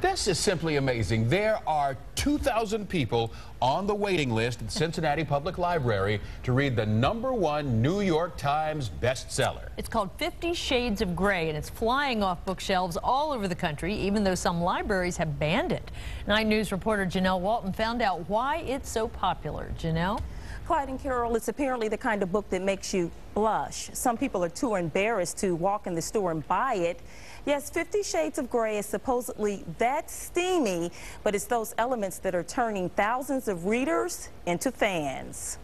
This is simply amazing. There are 2,000 people on the waiting list at the Cincinnati Public Library to read the #1 New York Times bestseller. It's called 50 Shades of Grey, and it's flying off bookshelves all over the country, even though some libraries have banned it. 9 News reporter Janelle Walton found out why it's so popular. Janelle? Clyde and Carol, it's apparently the kind of book that makes you blush. Some people are too embarrassed to walk in the store and buy it. Yes, 50 Shades of Grey is supposedly that steamy, but it's those elements that are turning thousands of readers into fans.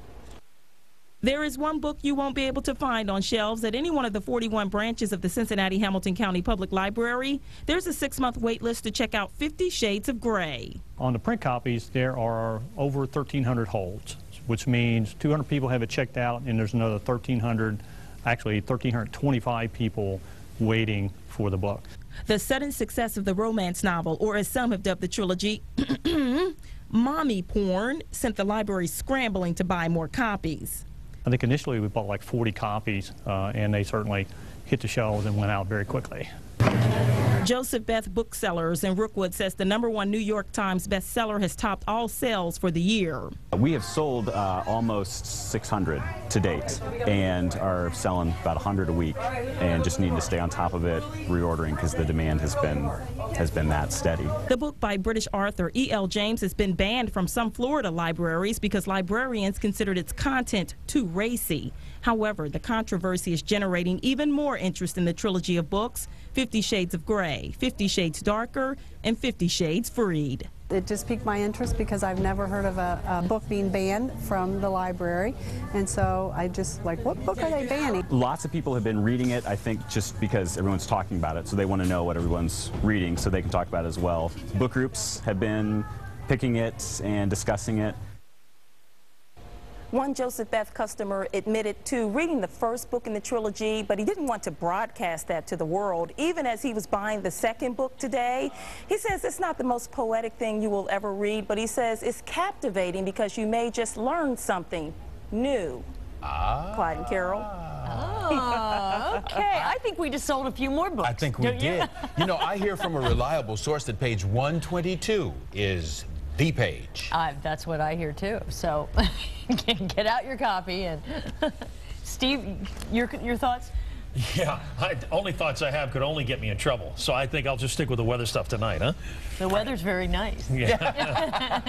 There is one book you won't be able to find on shelves at any one of the 41 branches of the Cincinnati-Hamilton County Public Library. There's a 6-month wait list to check out 50 Shades of Grey. On the print copies, there are over 1,300 holds, which means 200 people have it checked out, and there's another 1,325 people waiting for the book. The sudden success of the romance novel, or as some have dubbed the trilogy, mommy porn, sent the library scrambling to buy more copies. I think initially we bought like 40 copies, and they certainly hit the shelves and went out very quickly. Joseph Beth Booksellers in Rookwood says the #1 New York Times bestseller has topped all sales for the year. We have sold almost 600 to date and are selling about 100 a week, and just needing to stay on top of it, reordering, because the demand has been that steady. The book by British author E.L. James has been banned from some Florida libraries because librarians considered its content too racy. However, the controversy is generating even more interest in the trilogy of books, 50 Shades of Grey, 50 Shades Darker, and 50 Shades Freed. It just piqued my interest because I've never heard of a book being banned from the library, and so I just like, what book are they banning? Lots of people have been reading it, I think, just because everyone's talking about it, so they want to know what everyone's reading so they can talk about it as well. Book groups have been picking it and discussing it. One Joseph Beth customer admitted to reading the first book in the trilogy, but he didn't want to broadcast that to the world, even as he was buying the second book today. He says it's not the most poetic thing you will ever read, but he says it's captivating because you may just learn something new. Clyde and Carol. Oh, okay. I think we just sold a few more books. I think we did. You know, I hear from a reliable source that page 122 is the page. That's what I hear too. So get out your copy. And Steve, your thoughts? Yeah, only thoughts I have could only get me in trouble. So I think I'll just stick with the weather stuff tonight, huh? The weather's very nice. Yeah.